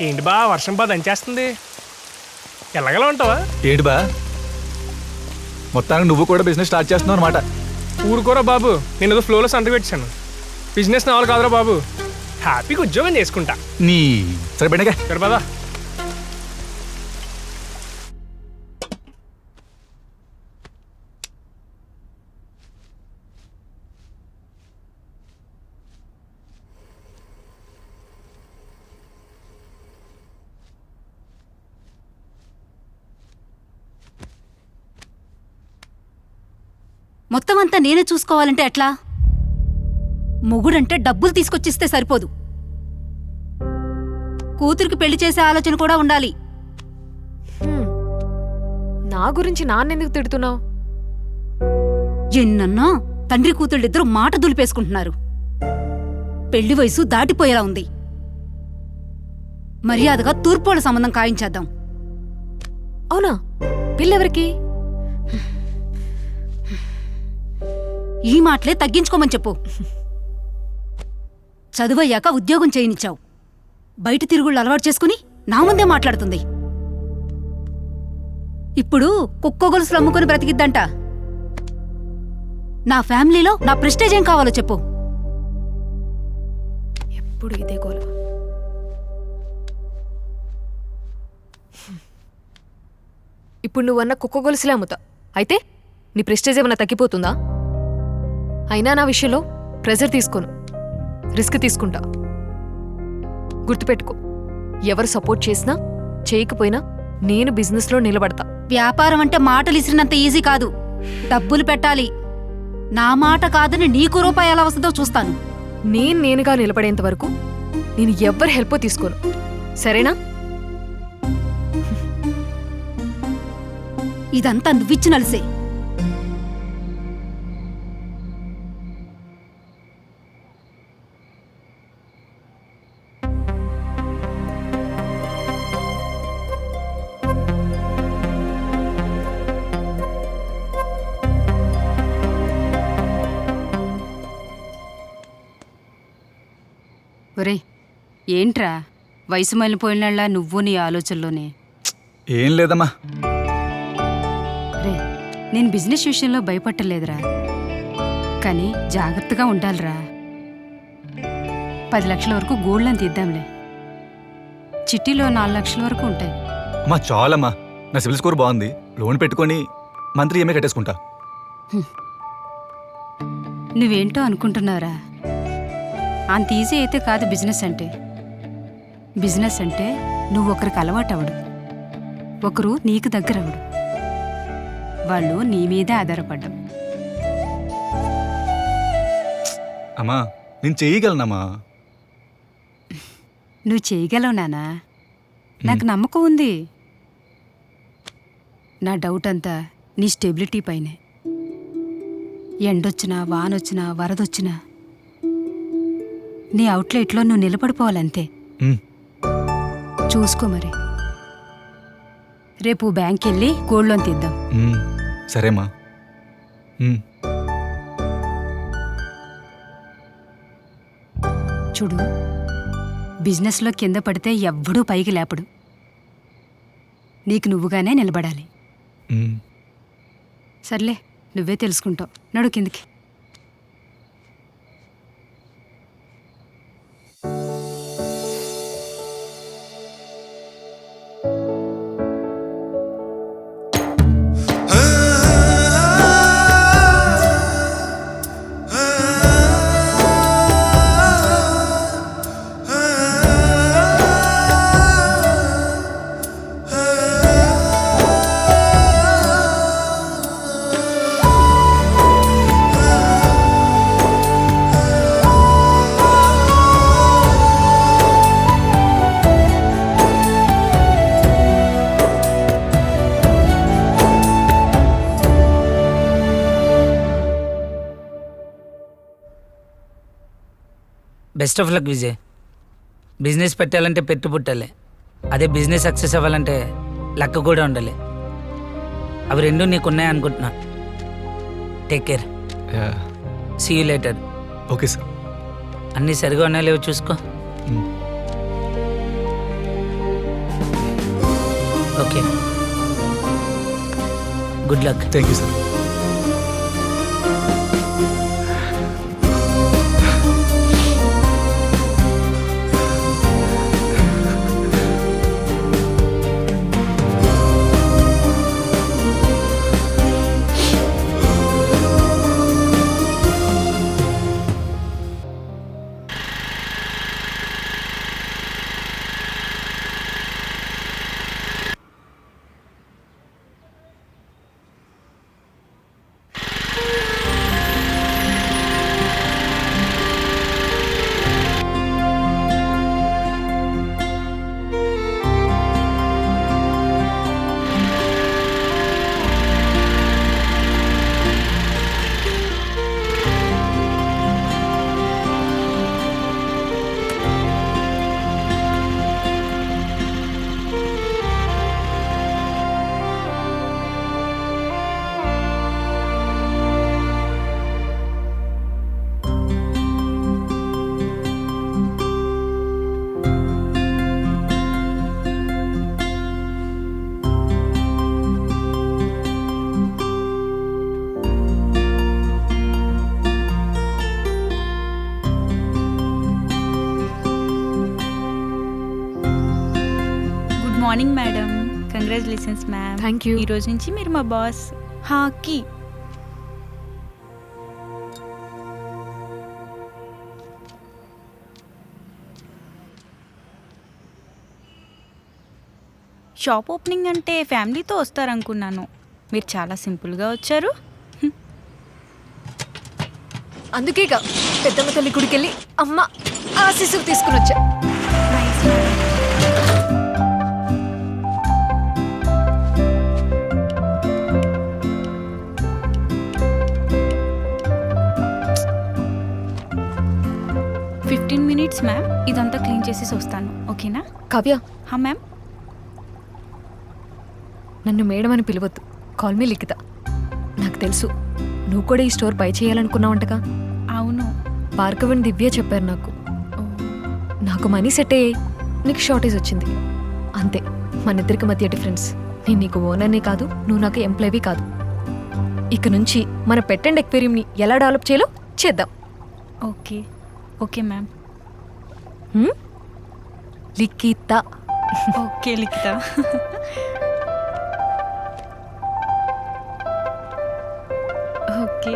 ఏంటి బా వర్షం బా దంచేస్తుంది, ఎలాగలా ఉంటావా? ఏంటి బా మొత్తానికి నువ్వు కూడా బిజినెస్ స్టార్ట్ చేస్తున్నావు అనమాట. ఊరుకోరా బాబు, నేను ఏదో ఫ్లోలో సంతకం పెట్టాను. బిజినెస్ నావల్ కాదురా బాబు, హ్యాపీగా ఉద్యోగం చేసుకుంటా. నీ సరే బెండగా సరే పదా. మొత్తం అంతా నేనే చూసుకోవాలంటే ఎట్లా? మొగుడంటే డబ్బులు తీసుకొచ్చిస్తే సరిపోదు, కూతురికి పెళ్లి చేసే ఆలోచన కూడా ఉండాలి. నా గురించి నాన్నెందుకు తిడుతున్నావు? ఎన్నన్నా తండ్రి కూతుళ్ళిద్దరూ మాట దులిపేసుకుంటున్నారు. పెళ్లి వయసు దాటిపోయేలా ఉంది. మర్యాదగా తూర్పోళ్ళ సంబంధం ఖాయించేద్దాం. అవునా? పిల్లెవరికి? ఈ మాటలే తగ్గించుకోమని చెప్పు. చదువయ్యాక ఉద్యోగం చేయనిచ్చావు, బయట తిరుగుళ్ళు అలవాటు చేసుకుని నా ముందే మాట్లాడుతుంది. ఇప్పుడు కుక్క గొలుసులు అమ్ముకుని బ్రతికిద్దంట. నా ఫ్యామిలీలో నా ప్రెస్టేజ్ ఏం కావాలో చెప్పు. ఎప్పుడు ఇదే గోల. ఇప్పుడు నువ్వన్న కుక్క గొలుసులే అమ్ముతా అయితే నీ ప్రెస్టేజ్ ఏమన్నా తగ్గిపోతుందా? అయినా నా విషయంలో ప్రెజర్ తీసుకోను, రిస్క్ తీసుకుంటా. గుర్తుపెట్టుకో, ఎవరు సపోర్ట్ చేసినా చేయకపోయినా నేను బిజినెస్లో నిలబడతా. వ్యాపారం అంటే మాటలు ఇసిరినంత ఈజీ కాదు, డబ్బులు పెట్టాలి. నా మాట కాదని నీకు రూపాయి ఎలా వస్తుందో చూస్తాను. నేనుగా నిలబడేంత వరకు నేను ఎవ్వరి హెల్ప్ తీసుకోను, సరేనా? ఇదంతా నువ్విచ్చిన అలసే. ఒరే ఏంట్రా వయసు మళ్ళిపోయినలా నువ్వు నీ ఆలోచనలోనే? ఏం లేదమ్మా. రే నేను బిజినెస్ విషయంలో భయపట్టలేదురా, కానీ జాగ్రత్తగా ఉండాలిరా. 10 లక్షల వరకు గోల్డ్ అని తీద్దాంలే, చిట్టీలో 4 లక్షల వరకు ఉంటాయి. అమ్మా చాలమ్మా, నా సివిల్ స్కోర్ బాగుంది, లోన్ పెట్టుకొని మంత్లీ ఈఎంఐ కట్టేసుకుంటా. నువ్వేంటో అనుకుంటున్నారా? అంత ఈజీ అయితే కాదు బిజినెస్ అంటే. బిజినెస్ అంటే నువ్వు ఒకరికి అలవాటు అవడు, ఒకరు నీకు దగ్గర అవడు, వాళ్ళు నీ మీదే ఆధారపడ్డం. అమ్మా నేను చేయగలనమ్మా. నువ్వు చేయగలవు నానా, నాకు నమ్మకం ఉంది. నా డౌట్ అంతా నీ స్టెబిలిటీ పైనే. ఎండొచ్చినా వానొచ్చినా వరదొచ్చినా నీ అవుట్లెట్లో నువ్వు నిలబడిపోవాలంతే. చూసుకో మరి. రేపు బ్యాంక్ వెళ్ళి గోల్డ్ లోన్ తీద్దాం. సరేమ్మా. చూడు, బిజినెస్లో కింద పడితే ఎవ్వడూ పైకి లేపడు, నీకు నువ్వుగానే నిలబడాలి. సర్లే, నువ్వే తెలుసుకుంటావు. నడు కిందికి. Best of luck Vijay. Business పెట్టాలంటే పెట్టు పుట్టాలి, అదే బిజినెస్ సక్సెస్ అవ్వాలంటే లక్ కూడా ఉండాలి. అవి రెండు నీకున్నాయి అనుకుంటున్నా. Take care, see you later. Okay sir. అన్నీ సరిగా ఉన్నాయో లేవో చూసుకో. Okay, good luck. Thank you sir. Morning madam, congratulations ma'am. Thank you. ఈ రోజు నుంచి మీరు మా బాస్. హాకీ షాప్ ఓపెనింగ్ అంటే ఫ్యామిలీతో వస్తారనుకున్నాను. మీరు చాలా సింపుల్గా వచ్చారు. అందుకేగా పెద్దమ్మ తల్లి గుడికి వెళ్ళి అమ్మ ఆశీస్సులు తీసుకుని వచ్చా. Nice madam. మినిట్స్ మ్యామ్, ఇదంతా క్లీన్ చేసేసి వస్తాను. ఓకేనా? కావ్య, హా మ్యామ్. నన్ను మేడం అని పిలవద్దు, కాల్ మీ లిఖిత. నాకు తెలుసు నువ్వు కూడా ఈ స్టోర్ పై చేయాలనుకున్నావంటగా. అవును. భార్గవన్ దివ్య చెప్పారు నాకు. నాకు మనీ సెట్ అయ్యి నీకు షార్టేజ్ వచ్చింది అంతే. మన ఇద్దరికి మధ్య డిఫరెన్స్, నేను నీకు ఓనర్ని కాదు, నువ్వు నాకు ఎంప్లాయీ కాదు. ఇక నుంచి మన పెట్ అండ్ ఎక్వేరియంని ఎలా డెవలప్ చేయాలో చేద్దాం. Okay okay ma'am. Likhitha. Okay Likhitha. Okay.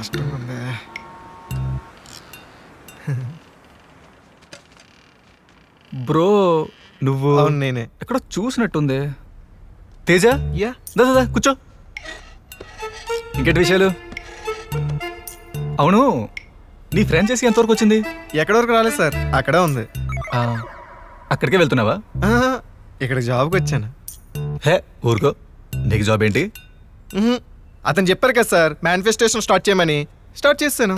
కష్టంగా ఉంది. బ్రో నువ్వు అవును నేనే. ఎక్కడో చూసినట్టుంది. తేజ యా దా కూర్చో. ఇంకేంటి విషయాలు? అవును, నీ ఫ్రాంచైజీ ఎంతవరకు వచ్చింది? ఎక్కడి వరకు రాలేదు సార్, అక్కడే ఉంది. ఆ, అక్కడికే వెళ్తున్నావా? ఆహా, ఇక్కడ జాబ్కి వచ్చాను. హే ఊరుకో, నీకు జాబ్ ఏంటి? మ్హూ. అతను చెప్పారు కదా సార్ మేనిఫెస్టేషన్ స్టార్ట్ చేయమని, స్టార్ట్ చేస్తాను.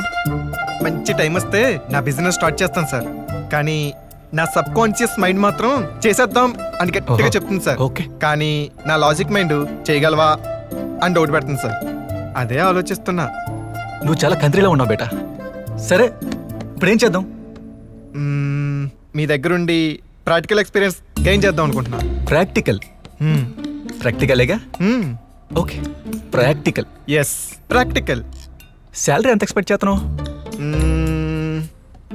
మంచి టైం వస్తే నా బిజినెస్ స్టార్ట్ చేస్తాను సార్. కానీ నా సబ్ కాన్షియస్ మైండ్ మాత్రం చేసేద్దాం అని గట్టిగా ఓహో. చెప్తుంది సార్. ఓకే. కానీ నా లాజిక్ మైండ్ చేయగలవా అని డౌట్ పెడుతుంది సార్. అదే ఆలోచిస్తున్నా. నువ్వు చాలా కంట్రీలో ఉన్నావు బేటా. సరే ఇప్పుడు ఏం చేద్దాం? మీ దగ్గరుండి ప్రాక్టికల్ ఎక్స్పీరియన్స్ గెయిన్ చేద్దాం అనుకుంటున్నా. ప్రాక్టికల్? ప్రాక్టికలేగా? Okay practical. Yes practical. Salary ఎంత ఎక్స్పెక్ట్ చేస్తున్నావు?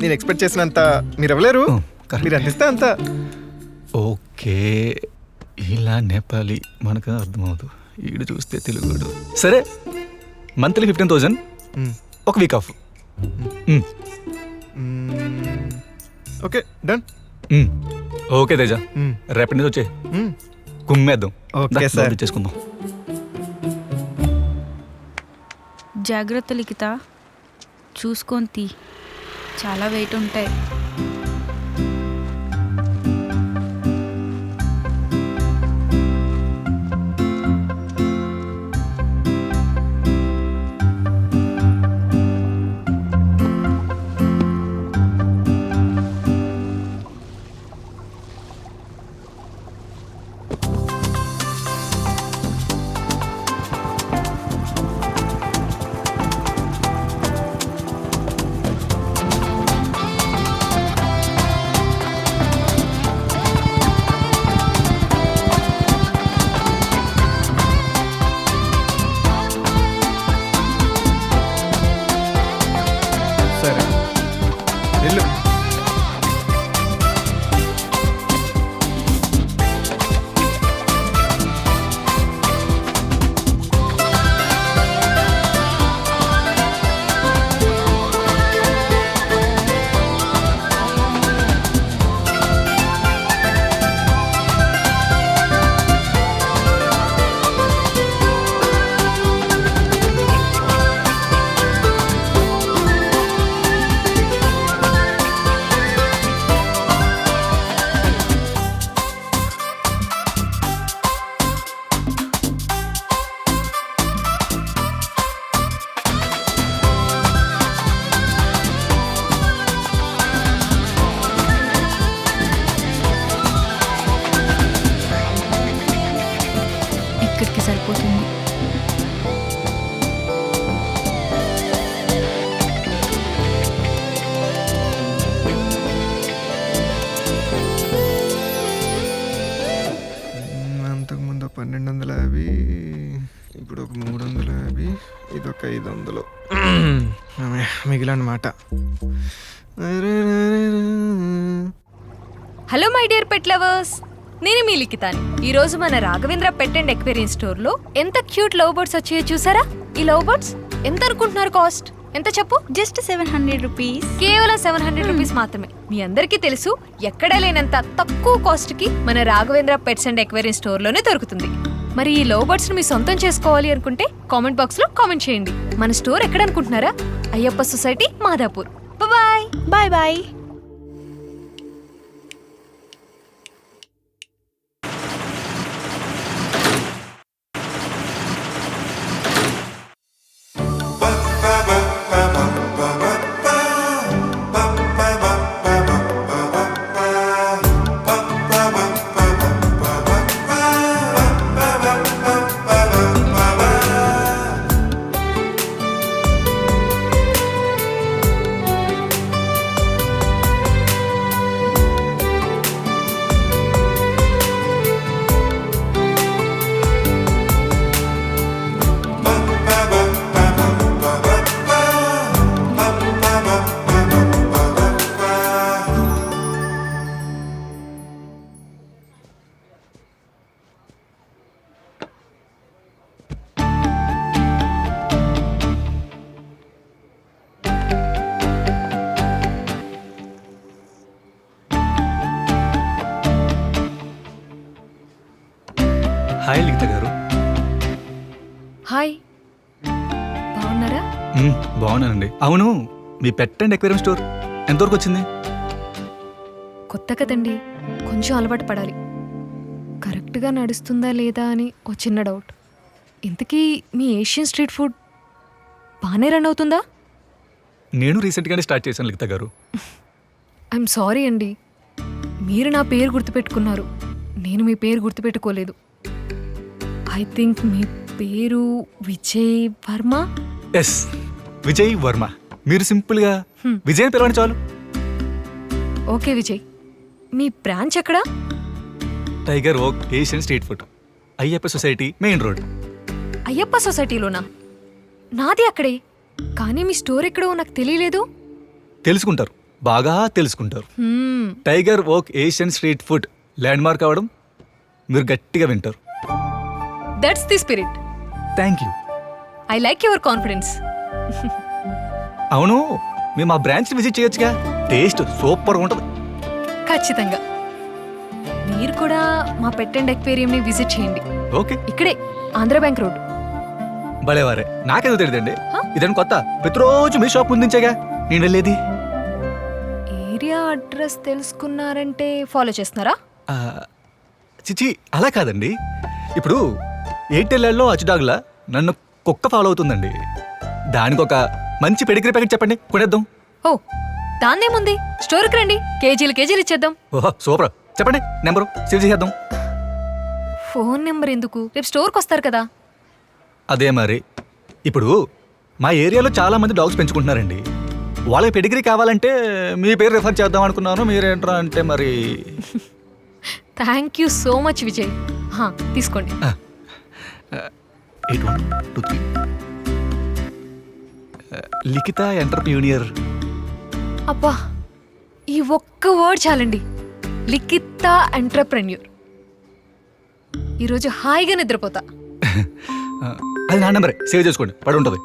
నేను ఎక్స్పెక్ట్ చేసినంత మీరు ఇవ్వలేరు. correct. మీరు అందిస్తే అంత. ఓకే, ఇలా నేపాలి మనకు అర్థమవుదు, ఈడు చూస్తే తెలుగుడు. సరే మంత్లీ 15,000, ఒక week off. Okay done. Okay Teja, రేపటి నుంచి వచ్చే కుమ్మేద్దాం. Okay sir. చేసుకుందాం. జాగ్రత్త లిఖిత, చూసుకొని తీ, చాలా వెయిట్ ఉంటాయి. సరే వెళ్ళు. ఇక్కడికి సరిపోతుంది. అంతకుముందు 1250, ఇప్పుడు ఒక 350, ఇది ఒక 500. మిగిలిన మాట. Hello my dear pet lovers, నేను మీ లిఖితాని. ఈ రోజు మన రాఘవేంద్ర పెట్ అండ్ ఎక్వేరియం స్టోర్ లో ఎంత క్యూట్ లవ్ బర్డ్స్ వచ్చాయో చూసారా? ఈ లవ్ బర్డ్స్ ఎంత అనుకుంటున్నారు కాస్ట్? ఎంత చెప్పు? Just 700 rupees. కేవలం 700 రూపీస్ మాత్రమే. మీ అందరికీ తెలుసు, ఎక్కడా లేనంత తక్కువ కాస్ట్ కి మన Raghavendra pets and aquarium store లోనే దొరుకుతుంది. మరి ఈ లవ్ బర్డ్స్ ని మీ సొంతం చేసుకోవాలి అనుకుంటే కామెంట్ బాక్స్ లో కామెంట్ చేయండి. మన స్టోర్ ఎక్కడ అనుకుంటున్నారా? Ayyappa society, Madhapur. Bye bye bye. బాగున్నానండి. అవును, మీ పెట్ అండ్ ఎక్వేరియం స్టోర్ ఎంతవరకు వచ్చింది? కొత్త కదండి, కొంచెం అలవాటు పడాలి. కరెక్ట్గా నడుస్తుందా లేదా అని ఓ చిన్న డౌట్. ఇంతకీ మీ ఏషియన్ స్ట్రీట్ ఫుడ్ బాగానే రన్ అవుతుందా? నేను రీసెంట్గానే స్టార్ట్ చేశాను లిఖిత గారు. ఐఎమ్ సారీ అండి, మీరు నా పేరు గుర్తుపెట్టుకున్నారు, నేను మీ పేరు గుర్తుపెట్టుకోలేదు. ఐ థింక్ మీ పేరు విజయ్ వర్మ. ఎస్, విజయ్ వర్మ. మీరు సింపుల్గా విజయ్ అని పిలవండి చాలు. ఓకే విజయ్, మీ బ్రాంచ్ ఎక్కడా? Tiger Oak Asian Street Food, Ayyappa Society, main road. Ayyappa సొసైటీలోనా? నాది అక్కడే, కానీ మీ స్టోర్ ఎక్కడో నాకు తెలియలేదు. తెలుసుకుంటారు, బాగా తెలుసుకుంటారు. Tiger Oak Asian Street food land mark అవడం మీరు గట్టిగా వింటారు. That's the spirit. Thank you. I like your confidence. అవును, మేము మా బ్రాంచ్ విజిట్ చేయొచ్చుగా, టేస్ట్ సూపర్గా ఉంటుంది. ఖచ్చితంగా. మీరు కూడా మా పెట్ అండ్ ఎక్వేరియంని విజిట్ చేయండి. ఓకే, ఇక్కడే ఆంధ్ర బ్యాంక్ రోడ్. భలేవారే, నాకేదో తెలియదండి. ఇదని కొత్త, ప్రతిరోజు మీ షాప్ ముందుంచేగా నేను వెళ్ళేది. ఏరియా అడ్రస్ తెలుసుకున్నారంటే ఫాలో చేస్తున్నారా? ఆ, చిచి అలా కాదండి. ఇప్పుడు ఎయిర్టెల్లో అచ్చుడాగ్లా నన్ను కుక్క ఫాలో అవుతుందండి. దానికి ఒక మంచి పెడిగ్రీ ప్యాకెట్ చెప్పండి, కొనేద్దాం. ఓ, దాన్నేముంది, స్టోర్కి రండి, కేజీలు కేజీలు ఇచ్చేద్దాం. ఓహో సూపర్, చెప్పండి, నెంబరు సేవ్ చేసేద్దాం. ఫోన్ నెంబర్ ఎందుకు, రేపు స్టోర్కి వస్తారు కదా. అదే మరి, ఇప్పుడు మా ఏరియాలో చాలా మంది డాగ్స్ పెంచుకుంటున్నారండి. వాళ్ళకి పెడిగ్రీ కావాలంటే మీ పేరు రిఫర్ చేద్దాం అనుకున్నాను. మీరేంట్రా అంటే మరి. Thank you so much Vijay. తీసుకోండి. 8123 లిఖిత ఎంటర్ప్రీనియర్. అబ్బా, ఈ ఒక్క వర్డ్ చాలండి, లిఖిత ఎంటర్ప్రెన్యూర్. ఈరోజు హాయిగా నిద్రపోతా. అది నా నెంబరే, సేవ్ చేసుకోండి, పడి ఉంటుంది.